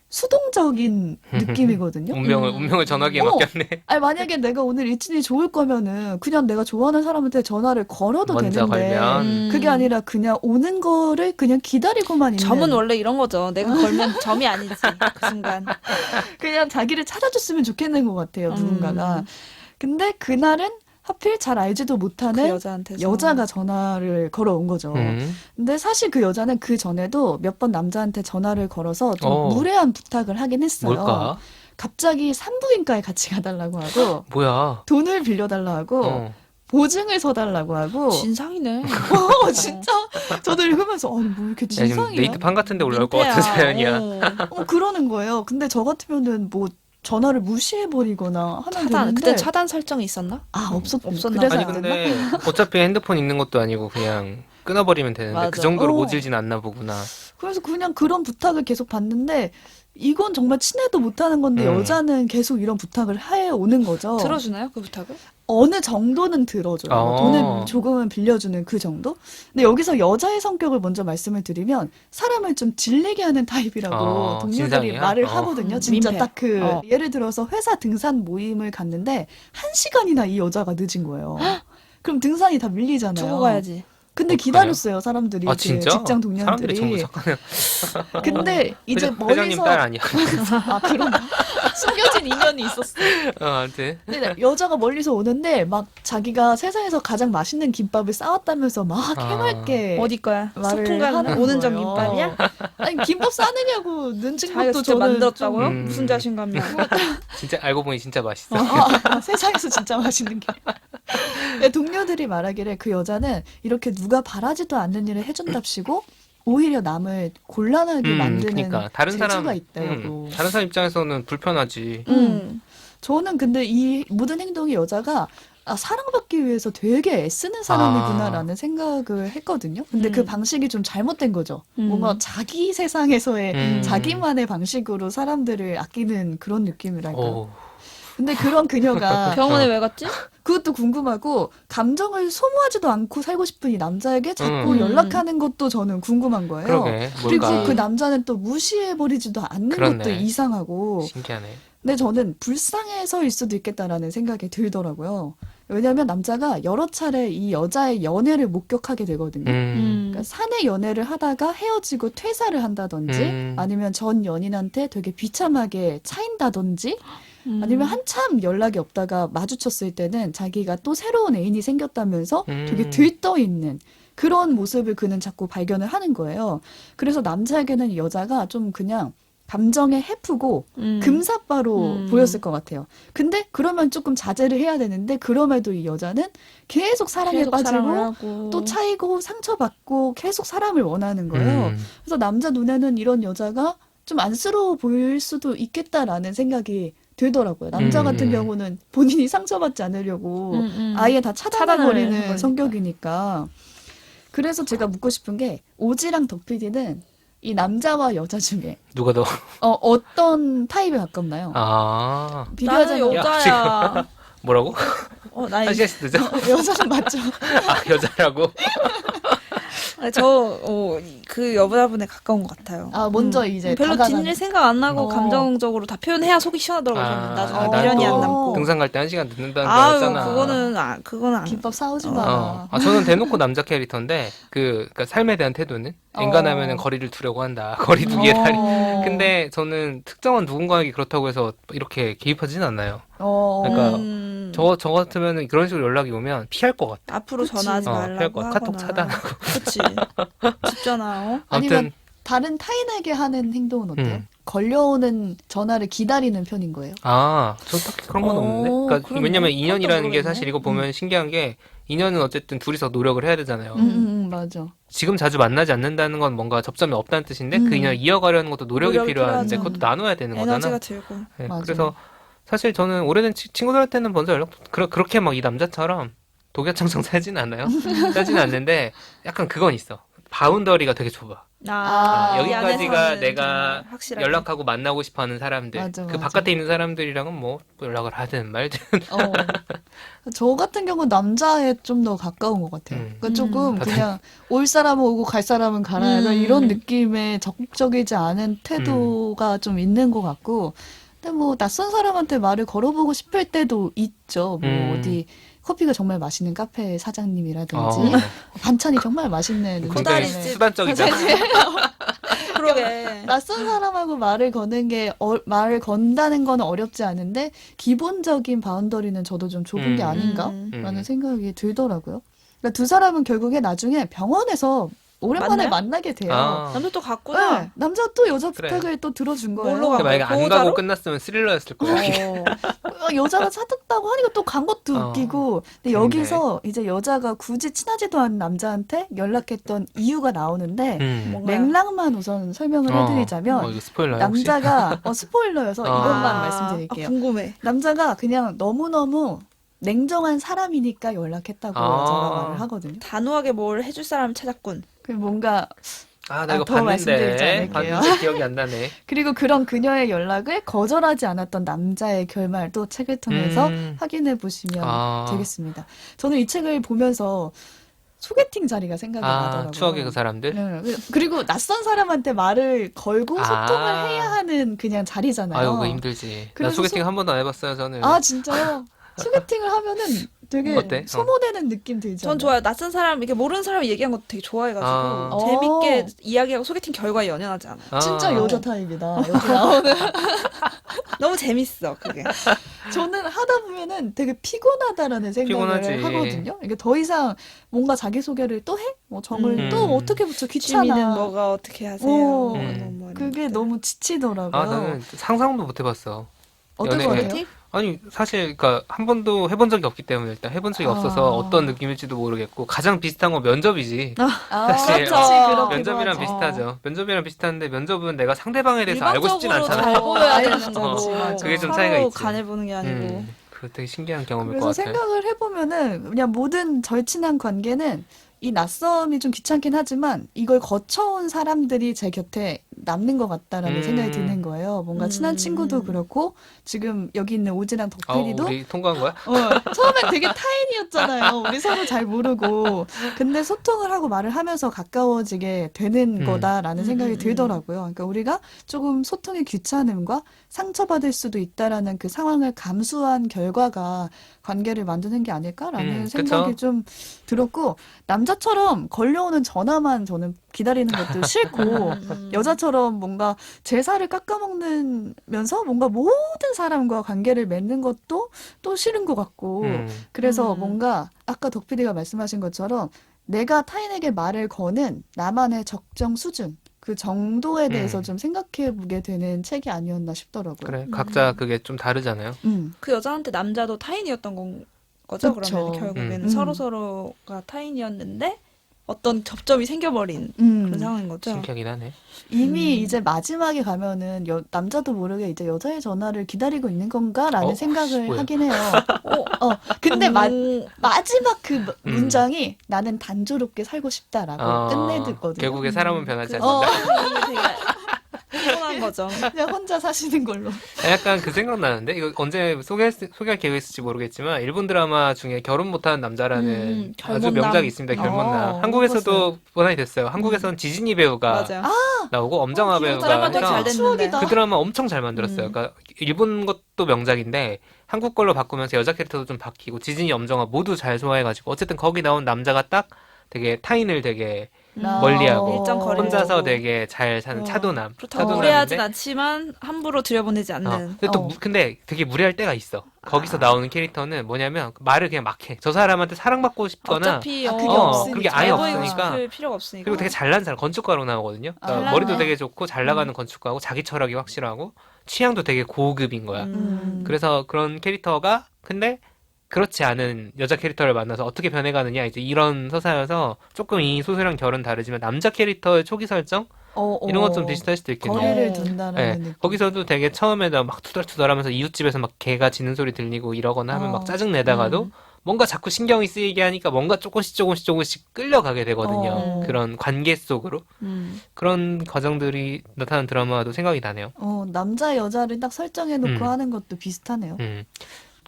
수동적인 느낌이거든요. 운명을 전화기에 맡겼네. 아니 만약에 내가 오늘 일진이 좋을 거면은 그냥 내가 좋아하는 사람한테 전화를 걸어도 먼저 되는데 걸면. 그게 아니라 그냥 오는 거를 그냥 기다리고만 있는 점은 원래 이런 거죠. 내가 걸면 점이 아니지. 그 순간. 그냥 자기를 찾아줬으면 좋겠는 것 같아요 누군가가. 근데 그날은 하필 잘 알지도 그 못하는 여자한테서. 여자가 전화를 걸어온 거죠. 근데 사실 그 여자는 그 전에도 몇 번 남자한테 전화를 걸어서 좀 무례한 부탁을 하긴 했어요. 뭘까? 갑자기 산부인과에 같이 가달라고 하고 뭐야? 돈을 빌려달라고 하고 보증을 서달라고 하고 진상이네. 진짜 저도 읽으면서 뭐 이렇게 야, 지금 진상이야? 네이트판 같은 데 올라올 것 민폐야. 같은 사연이야. 그러는 거예요. 근데 저 같으면은 뭐 전화를 무시해버리거나 하면 차단. 되는데 그때 차단 설정이 있었나? 없었나? 없었나 그래서 아니 안 근데 어차피 핸드폰 있는 것도 아니고 그냥 끊어버리면 되는데 맞아. 그 정도로 어. 모질진 않나 보구나. 그래서 그냥 그런 부탁을 계속 받는데 이건 정말 친해도 못하는 건데 여자는 계속 이런 부탁을 해오는 거죠. 들어주나요 그 부탁을? 어느 정도는 들어줘요. 돈은 조금은 빌려주는 그 정도? 근데 여기서 여자의 성격을 먼저 말씀을 드리면 사람을 좀 질리게 하는 타입이라고 동료들이 진상이야? 말을 하거든요. 진짜 민폐. 딱 예를 들어서 회사 등산 모임을 갔는데 1시간이나 이 여자가 늦은 거예요. 그럼 등산이 다 밀리잖아요. 두고 가야지. 근데 어떡하냐? 기다렸어요, 사람들이. 아 그 진짜? 직장 사람들이 전부 동료들이. 착하네요. 근데 이제 회장님 멀리서 딸 아니야? 아, 그런 숨겨진 인연이 있었어. 아무튼 근데 여자가 멀리서 오는데 막 자기가 세상에서 가장 맛있는 김밥을 싸왔다면서 막 해맑게 어디 거야? 말을 소풍간 하는 오는 점 거예요. 김밥이야? 아니 김밥 싸느냐고 눈친 자기가 것도 직접 저는 만들었다고요? 좀- 무슨 자신감이야? 진짜 알고 보니 진짜 맛있어. 세상에서 진짜 맛있는 게. 근데 동료들이 말하기를 그 여자는 이렇게 누가 바라지도 않는 일을 해준답시고 오히려 남을 곤란하게 만드는 그러니까 다른 재주가 사람 있다고. 다른 사람 입장에서는 불편하지. 저는 근데 이 모든 행동이 여자가 사랑받기 위해서 되게 애쓰는 사람이구나라는 생각을 했거든요. 근데 그 방식이 좀 잘못된 거죠. 뭔가 자기 세상에서의 자기만의 방식으로 사람들을 아끼는 그런 느낌이랄까. 오. 근데 그런 그녀가 병원에 왜 갔지? 그것도 궁금하고 감정을 소모하지도 않고 살고 싶은 이 남자에게 자꾸 음. 연락하는 것도 저는 궁금한 거예요. 그러게 그리고 뭘까? 그 남자는 또 무시해버리지도 않는 그렇네. 것도 이상하고. 신기하네. 근데 저는 불쌍해서일 수도 있겠다라는 생각이 들더라고요. 왜냐하면 남자가 여러 차례 이 여자의 연애를 목격하게 되거든요. 그러니까 사내 연애를 하다가 헤어지고 퇴사를 한다든지 아니면 전 연인한테 되게 비참하게 차인다든지 아니면 한참 연락이 없다가 마주쳤을 때는 자기가 또 새로운 애인이 생겼다면서 되게 들떠있는 그런 모습을 그는 자꾸 발견을 하는 거예요. 그래서 남자에게는 이 여자가 좀 그냥 감정에 해프고 금사빠로 보였을 것 같아요. 근데 그러면 조금 자제를 해야 되는데 그럼에도 이 여자는 계속 사랑에 계속 사랑을 빠지고 하고. 또 차이고 상처받고 계속 사람을 원하는 거예요. 그래서 남자 눈에는 이런 여자가 좀 안쓰러워 보일 수도 있겠다라는 생각이 들더라고요. 남자 같은 경우는 본인이 상처받지 않으려고 아예 다 차단해버리는 차단을 성격이니까. 그래서 제가 묻고 싶은 게 오지랑 덕PD는 이 남자와 여자 중에 누가 더? 어떤 타입에 가깝나요? 아 나는 비교하자면 여자야. 뭐라고? 나 한 시간씩 늦어? 여자는 맞죠? 아 여자라고? 그 여자분에 가까운 것 같아요. 먼저 이제 별로 다가가는. 뒷일 생각 안 나고 어. 감정적으로 다 표현해야 속이 시원하더라고요. 저는 나중에 난 미련이 또 안 남고. 등산 갈 때 1시간 늦는다는 거 아유, 했잖아. 그거는 안. 김밥 사오지 마. 저는 대놓고 남자 캐릭터인데 그러니까 삶에 대한 태도는 엔간하면은 거리를 두려고 한다. 거리 두기의 다리. 근데 저는 특정한 누군가에게 그렇다고 해서 이렇게 개입하지는 않아요. 그러니까 저 같으면 그런 식으로 연락이 오면 피할 것 같아. 앞으로 전화하지 말라고 피할 것 같아. 카톡 하거나. 차단하고. 그치. 집 전화. 아니면 아무튼 다른 타인에게 하는 행동은 어때요? 음. 걸려오는 전화를 기다리는 편인 거예요? 저 딱히 그런 건 없는데. 그러니까 그러네. 왜냐면 그것도 인연이라는 게 모르겠네. 사실 이거 보면 신기한 게 인연은 어쨌든 둘이서 노력을 해야 되잖아요. 맞아. 지금 자주 만나지 않는다는 건 뭔가 접점이 없다는 뜻인데 그 인연을 이어가려는 것도 노력이 필요한데 필요하죠. 그것도 나눠야 되는 에너지가 거잖아. 들고. 네, 맞아요. 그래서 사실 저는 오래된 친구들한테는 먼저 연락 그렇게 막 이 남자처럼 독야청청 살진 않아요. 살진 않는데 약간 그건 있어. 바운더리가 되게 좁아. 이 여기까지가 안에서는 내가 정말 확실하게. 연락하고 만나고 싶어하는 사람들. 맞아, 그 맞아. 바깥에 있는 사람들이랑은 뭐 연락을 하든 말든. 저 같은 경우는 남자에 좀 더 가까운 것 같아요. 그러니까 조금 그냥 올 사람은 오고 갈 사람은 가라 약간 이런 느낌의 적극적이지 않은 태도가 좀 있는 것 같고 근데 뭐 낯선 사람한테 말을 걸어보고 싶을 때도 있죠. 뭐 어디 커피가 정말 맛있는 카페 사장님이라든지 반찬이 정말 맛있는 굉장히 코다리집. 수단적이잖아. 그러게. 낯선 사람하고 말을 거는 게 말을 건다는 건 어렵지 않은데 기본적인 바운더리는 저도 좀 좁은 게 아닌가라는 생각이 들더라고요. 그러니까 두 사람은 결국에 나중에 병원에서 오랜만에 만나요? 만나게 돼요. 남자 또 갔구나. 네, 남자 또 여자 그래. 부탁을 또 들어준 거예요. 뭘로 근데 만약에 안 보호자로? 가고 끝났으면 스릴러였을 거야. 이게. 여자가 사줬다고 하니까 또 간 것도 웃기고. 근데 재밌네. 여기서 이제 여자가 굳이 친하지도 않은 남자한테 연락했던 이유가 나오는데 뭔가요? 맥락만 우선 설명을 해드리자면 이거 스포일러야 혹시? 남자가 스포일러여서 이것만 말씀드릴게요. 궁금해. 남자가 그냥 너무너무 냉정한 사람이니까 연락했다고 아. 여자가 말을 하거든요. 단호하게 뭘 해줄 사람 찾았군. 그 뭔가 나 이거 더 말씀드리지 봤는데 않을게요. 봤는데 기억이 안 나네. 그리고 그런 그녀의 연락을 거절하지 않았던 남자의 결말도 책을 통해서 확인해 보시면 되겠습니다. 저는 이 책을 보면서 소개팅 자리가 생각이 나더라고요. 추억의 그 사람들. 네. 그리고 낯선 사람한테 말을 걸고 소통을 해야 하는 그냥 자리잖아요. 아유, 그거 힘들지. 나 그래서 소개팅 한 번도 안 해봤어요, 저는. 아, 진짜요? 소개팅을 하면은 되게 어때? 소모되는 느낌 들지 전 않아요? 좋아요. 낯선 사람, 이렇게 모르는 사람이 얘기한 것도 되게 좋아해가지고 아. 재밌게 이야기하고 소개팅 결과에 연연하지 않아. 진짜 여자 타입이다. 여기 나오는. 너무 재밌어, 그게. 저는 하다 보면은 되게 피곤하다라는 생각을 피곤하지. 하거든요. 이게 더 이상 뭔가 자기소개를 또 해? 뭐 정을 또 어떻게 붙여 귀찮아. 취미는 뭐가 어떻게 하세요? 오, 뭐 그게 이런 너무 지치더라고요. 나는 상상도 못 해봤어. 어떤 거 연애- 같아요? 소개팅? 아니, 사실, 그니까, 한 번도 해본 적이 없기 때문에 일단 해본 적이 없어서 어떤 느낌일지도 모르겠고, 가장 비슷한 건 면접이지. 사실, 그렇지, 그렇죠. 그렇기도 면접이랑 하죠. 비슷하죠. 면접이랑 비슷한데, 면접은 내가 상대방에 대해서 알고 싶진 일방적으로 않잖아. 잘 보여야 알고 되는 싶지 거고. 않지, 맞아. 그게 좀 서로 차이가 있지. 간을 보는 게 아니고. 그거 되게 신기한 경험일 그래서 것 같아요. 생각을 해보면은 그냥 모든 절친한 관계는 이 낯섦이 좀 귀찮긴 하지만 이걸 거쳐온 사람들이 제 곁에 남는 것 같다라는 생각이 드는 거예요. 뭔가 친한 친구도 그렇고 지금 여기 있는 오지랑 덕필이도 우리 통과한 거야? 처음엔 되게 타인이었잖아요. 우리 서로 잘 모르고. 근데 소통을 하고 말을 하면서 가까워지게 되는 거다라는 생각이 들더라고요. 그러니까 우리가 조금 소통의 귀찮음과 상처받을 수도 있다라는 그 상황을 감수한 결과가 관계를 만드는 게 아닐까라는 생각이 그쵸? 좀 들었고, 남자처럼 걸려오는 전화만 저는 기다리는 것도 싫고, 여자처럼 뭔가 제사를 깎아먹으면서 뭔가 모든 사람과 관계를 맺는 것도 또 싫은 것 같고, 그래서 뭔가 아까 덕PD가 말씀하신 것처럼 내가 타인에게 말을 거는 나만의 적정 수준, 그 정도에 대해서 좀 생각해 보게 되는 책이 아니었나 싶더라고요. 그래, 각자 그게 좀 다르잖아요. 그 여자한테 남자도 타인이었던 거죠? 그쵸. 그러면 결국에는 음. 서로가 타인이었는데 어떤 접점이 생겨버린 그런 상황인 거죠. 신기하긴 하네. 이미 이제 마지막에 가면은 남자도 모르게 이제 여자의 전화를 기다리고 있는 건가라는 생각을 뭐야. 하긴 해요. 근데 마지막 그 문장이 나는 단조롭게 살고 싶다라고 끝내거든요. 결국에 사람은 변하지 어. 않는다. 되게 피곤한 거죠. 그냥 혼자 사시는 걸로. 약간 그 생각 나는데 이거 언제 소개할 기회가 있을지 모르겠지만 일본 드라마 중에 결혼 못하는 남자라는 아주 결혼남. 명작이 있습니다. 결혼남. 한국에서도 번안이 됐어요. 한국에서는 지진이 배우가 맞아요. 나오고 엄정화 드라마 배우가 되게 잘 해서 됐는데. 추억이다. 그 드라마 엄청 잘 만들었어요. 그러니까 일본 것도 명작인데 한국 걸로 바꾸면서 여자 캐릭터도 좀 바뀌고 지진이 엄정화 모두 잘 소화해가지고 어쨌든 거기 나온 남자가 딱 되게 타인을 되게 멀리하고 일정 거리로 혼자서 되게 잘 사는 차도남. 그렇다고 무례하진 않지만 함부로 들여보내지 않는. 근데 또 근데 되게 무례할 때가 있어. 거기서 나오는 캐릭터는 뭐냐면 말을 그냥 막 해. 저 사람한테 사랑받고 싶거나 어차피 그게 없으니까. 그게 아예 잘 보이고 없으니까. 싶을 필요가 없으니까. 그리고 되게 잘난 사람 건축가로 나오거든요. 그러니까 잘났네. 머리도 되게 좋고 잘 나가는 건축가고 자기 철학이 확실하고 취향도 되게 고급인 거야. 그래서 그런 캐릭터가 근데 그렇지 않은 여자 캐릭터를 만나서 어떻게 변해가느냐 이제 이런 서사여서 조금 이 소설이랑 결은 다르지만 남자 캐릭터의 초기 설정 이런 것 좀 비슷할 수도 있겠네요. 거리를 둔다라는 네, 느낌. 거기서도 되게 처음에는 막 투덜투덜하면서 이웃집에서 막 개가 짖는 소리 들리고 이러거나 하면 막 짜증 내다가도 뭔가 자꾸 신경이 쓰이게 하니까 뭔가 조금씩 끌려가게 되거든요. 그런 관계 속으로 그런 과정들이 나타나는 드라마도 생각이 나네요. 남자 여자를 딱 설정해놓고 하는 것도 비슷하네요.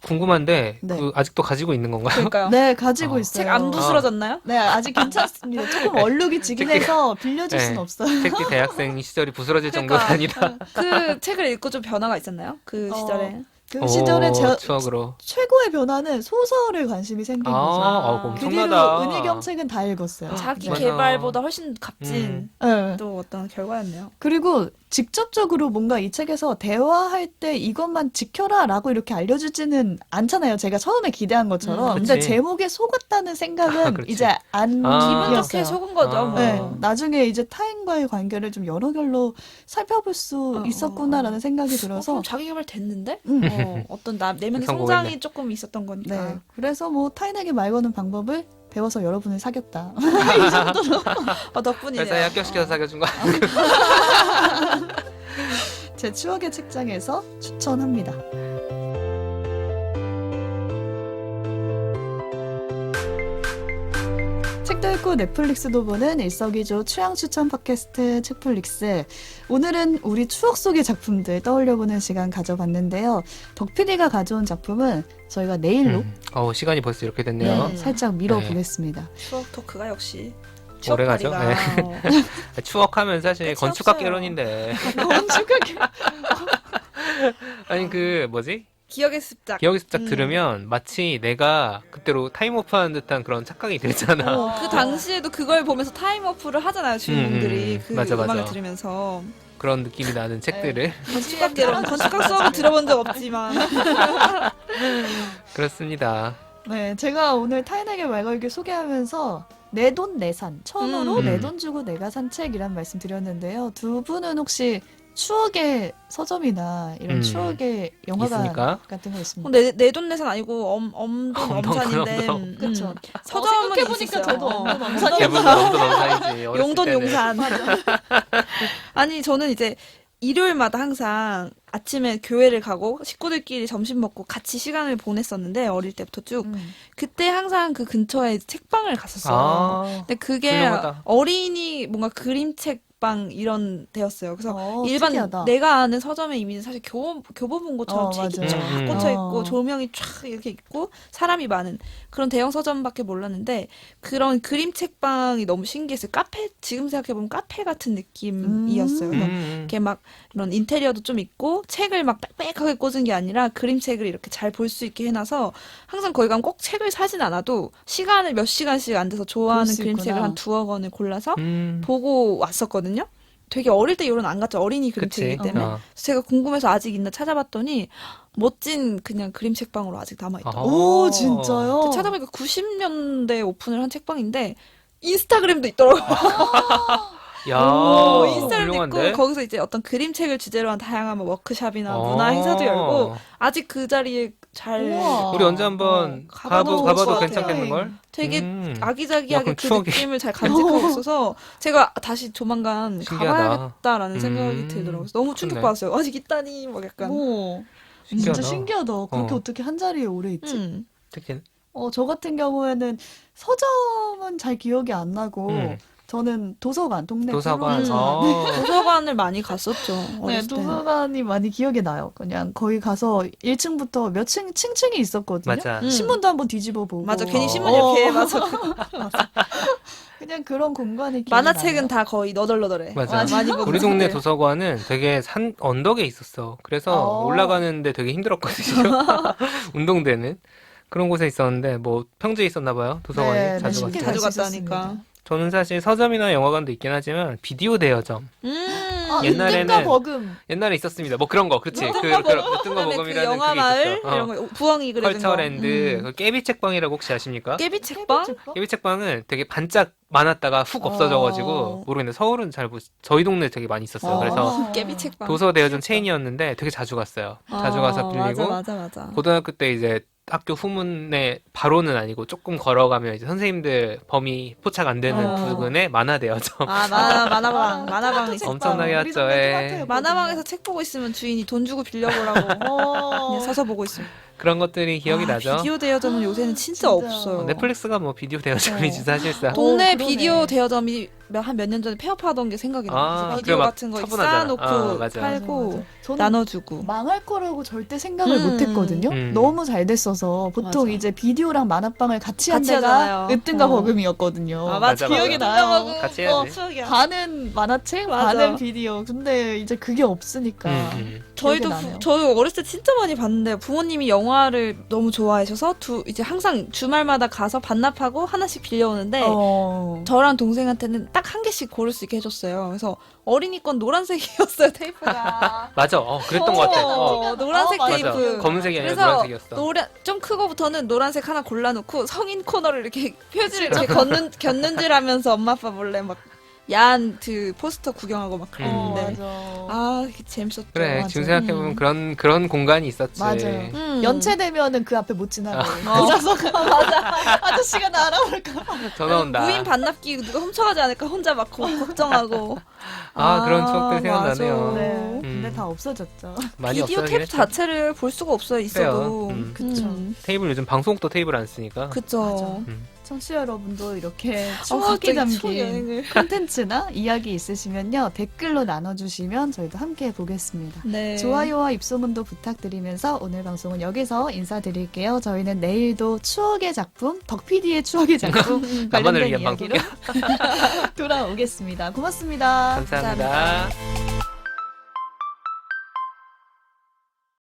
궁금한데 네. 그 아직도 가지고 있는 건가요? 그러니까요. 네, 가지고 있어요. 책 안 부스러졌나요? 네, 아직 괜찮습니다. 조금 얼룩이 지긴 해서 빌려줄 네. 순 없어요. 택디 대학생 시절이 부스러질 정도는 그러니까. 아니다. 그 책을 읽고 좀 변화가 있었나요? 그 시절에. 그 시절에 추억으로. 최고의 변화는 소설에 관심이 생긴 거죠. 그 뒤로 엄청나다. 은희경 책은 다 읽었어요. 자기 맞아. 개발보다 훨씬 값진 네. 또 어떤 결과였네요. 그리고 직접적으로 뭔가 이 책에서 대화할 때 이것만 지켜라라고 이렇게 알려주지는 않잖아요. 제가 처음에 기대한 것처럼. 근데 그치. 제목에 속았다는 생각은 그렇지. 이제 안 기분 들었어요. 좋게 속은 거죠. 뭐. 네, 나중에 이제 타인과의 관계를 좀 여러 결로 살펴볼 수 있었구나라는 생각이 들어서 그럼 자기 개발 됐는데? 음. 어떤 내면의 성공했네. 성장이 조금 있었던 거니까. 네, 그래서 뭐 타인에게 말 거는 방법을 배워서 여러분을 사귀었다. 이 정도로 덕분이네요. 회사에 합격시켜서 사귀어준 거. 제 추억의 책장에서 추천합니다. 책도 읽고 넷플릭스도 보는 일석이조 취향 추천 팟캐스트 책플릭스. 오늘은 우리 추억 속의 작품들 떠올려보는 시간 가져봤는데요. 덕 PD가 가져온 작품은 저희가 내일로 시간이 벌써 이렇게 됐네요. 살짝 미뤄보겠습니다. 추억 토크가 역시 오래 가죠. 추억팔이가 추억하면 사실 끝이 건축학개론인데. 건축하게. 아니 그 뭐지? 기억의 습작. 기억의 습작 들으면 마치 내가 그때로 타임오프하는 듯한 그런 착각이 들잖아. 그 당시에도 그걸 보면서 타임어프를 하잖아요, 주인공들이. 그 맞아, 음악을 맞아. 들으면서. 그런 느낌이 나는 책들을. 건축학개론, 건축학 수업을 들어본 적 없지만. 그렇습니다. 네, 제가 오늘 타인에게 말 걸기 소개하면서 내 돈 내산 처음으로 내 돈 주고 내가 산 책이란 말씀 드렸는데요. 두 분은 혹시 추억의 서점이나 이런 추억의 영화관 있습니까? 같은 거 있습니까? 내 돈 내산 아니고 엄돈 엄산인데. 엄돈. 그쵸. 서점은 생각해보니까 있었어요. 저도 엄돈 대부분 엄산이었어요. 너무 넘사이지. 어렸을 용돈 때는. 용산. 아니 저는 이제 일요일마다 항상 아침에 교회를 가고 식구들끼리 점심 먹고 같이 시간을 보냈었는데 어릴 때부터 쭉 그때 항상 그 근처에 책방을 갔었어요. 아, 근데 그게 훌륭하다. 어린이 뭔가 그림책방 이런 데였어요. 그래서 일반 특이하다. 내가 아는 서점의 이미지는 사실 교보문 것처럼 책이 맞아요. 쫙 꽂혀 있고 어. 조명이 쫙 이렇게 있고 사람이 많은 그런 대형 서점밖에 몰랐는데 그런 그림책방이 너무 신기했어요. 카페 지금 생각해 보면 카페 같은 느낌이었어요. 그래서 이렇게 막 이런 인테리어도 좀 있고 책을 막 빽빽하게 꽂은 게 아니라 그림책을 이렇게 잘 볼 수 있게 해놔서 항상 거기 가면 꼭 책을 사진 않아도 시간을 몇 시간씩 앉아서 좋아하는 볼 수 그림책을 있구나. 한 두어 권을 골라서 음. 보고 왔었거든요. 되게 어릴 때 이런 안 갔죠. 어린이 그림책이기 그치. 때문에. 어. 그래서 제가 궁금해서 아직 있나 찾아봤더니 멋진 그냥 그림책방으로 아직 남아있더라고요. 오, 진짜요? 찾아보니까 90년대 오픈을 한 책방인데 인스타그램도 있더라고요. 야, 오, 인스타그램도 훌륭한데? 있고 거기서 이제 어떤 그림책을 주제로 한 다양한 뭐 워크샵이나 어. 문화 행사도 열고 아직 그 자리에 잘 우와. 우리 언제 한번 가봐도 좋을 것 가봐도 같아요. 괜찮겠는걸? 되게 아기자기하게 약간 그 추억이. 느낌을 잘 간직하고 있어서 제가 다시 조만간 신기하다. 가봐야겠다라는 생각이 들더라고요. 너무 그렇네. 충격받았어요. 아직 있다니 막 약간. 오, 신기하다. 진짜 신기하다. 그렇게 어. 어떻게 한 자리에 오래 있지? 특히 저 같은 경우에는 서점은 잘 기억이 안 나고 음. 저는 도서관, 동네 도서관. 도서관. 도서관을 많이 갔었죠. 네, 어렸을 때. 도서관이 많이 기억이 나요. 그냥 거기 가서 1층부터 몇 층이 있었거든요. 맞아. 신문도 한번 뒤집어 보고. 맞아. 괜히 신문 어. 이렇게 맞아. 그냥 그런 공간이 기억이 만화책은 나요. 다 거의 너덜너덜해. 맞아. 많이 보는 우리 동네 책들. 도서관은 되게 산 언덕에 있었어. 그래서 올라가는데 되게 힘들었거든요. 운동되는 그런 곳에 있었는데 뭐 평지에 있었나 봐요. 도서관이 네, 자주 쉽게 갔어요. 자주 갈수 갔다니까. 있었습니다. 저는 사실 서점이나 영화관도 있긴 하지만 비디오 대여점 옛날에는 은근과 버금. 옛날에 있었습니다. 뭐 그런 거, 그치? 어떤 그런 거 어떤 거 그다음에 그 먹음이라는 영화 그게 마을 있었어. 이런 거 부엉이 그려진 거. 컬처랜드, 그 깨비 책방이라고 혹시 아십니까? 깨비 책방? 깨비 책방은 되게 반짝 많았다가 훅 없어져가지고 모르겠는데 서울은 잘 저희 동네 되게 많이 있었어요. 그래서 깨비 책방. 도서 대여점 체인이었는데 되게 자주 갔어요. 자주 가서 빌리고 맞아. 고등학교 때 이제 학교 후문에 바로는 아니고 조금 걸어가면 이제 선생님들 범위 포착 안 되는 부근에 만화 대여점. 만화방 있어. 엄청나게 우리 했죠. 동네 예. 똑같아요. 만화방에서 책 보고 있으면 주인이 돈 주고 빌려보라고 그냥 서서 보고 있어요. 그런 것들이 기억이 나죠. 비디오 대여점은 요새는 진짜 진짜. 없어요. 넷플릭스가 뭐 비디오 대여점이지 사실상. 동네 그러네. 비디오 대여점이 한 몇 년 전에 폐업하던 게 생각이 나요. 아, 그래서 그래, 비디오 막 같은 거 이렇게 차분하잖아. 쌓아놓고 맞아. 팔고 저는 나눠주고. 망할 거라고 절대 생각을 못 했거든요. 음. 너무 잘 됐어서 보통 맞아. 이제 비디오랑 만화방을 같이 한 같이 데가 하잖아요. 으뜸과 어. 버금이었거든요. 맞아, 기억이 맞아. 나요. 같이 해야지. 추억이야. 반은 만화책, 맞아. 반은 비디오. 근데 이제 그게 없으니까. 기억이 나네요. 저희 어렸을 때 진짜 많이 봤는데 부모님이 영화를 너무 좋아하셔서 이제 항상 주말마다 가서 반납하고 하나씩 빌려오는데 저랑 동생한테는 딱 한 개씩 고를 수 있게 해줬어요. 그래서 어린이 건 노란색이었어요 테이프가. 맞아. 그랬던 것 같아. 노란색 맞아. 테이프. 맞아. 검은색이 아니라 그래서 노란색이었어. 좀 크고부터는 노란색 하나 골라놓고 성인 코너를 이렇게 표지를 이렇게 겼는질하면서 엄마 아빠 몰래 막 야한 그 포스터 구경하고 막 그랬는데 아 그게 재밌었죠. 그래, 맞아. 지금 생각해보면 그런 공간이 있었지. 맞아요. 음. 연체되면은 그 앞에 못 지나가요. 몰라서 맞아. 아저씨가 나 알아볼까 봐. 전화 온다. 무인 반납기 누가 훔쳐가지 않을까 혼자 막 걱정하고. 그런 추억들이 맞아. 생각나네요. 네. 음. 근데 다 없어졌죠. 많이 비디오 없어지긴 탭 했죠. 자체를 볼 수가 없어요. 있어도. 그래요. 그쵸. 테이블 요즘 방송도 테이블 안 쓰니까. 그쵸. 청취자 여러분도 이렇게 갑자기 추억이 추억 담긴 여행을. 콘텐츠나 이야기 있으시면요. 댓글로 나눠주시면 저희도 함께 보겠습니다. 네. 좋아요와 입소문도 부탁드리면서 오늘 방송은 여기서 인사드릴게요. 저희는 내일도 추억의 작품, 덕PD의 추억의 작품 나만을 관련된 위한 이야기로 돌아오겠습니다. 고맙습니다. 감사합니다.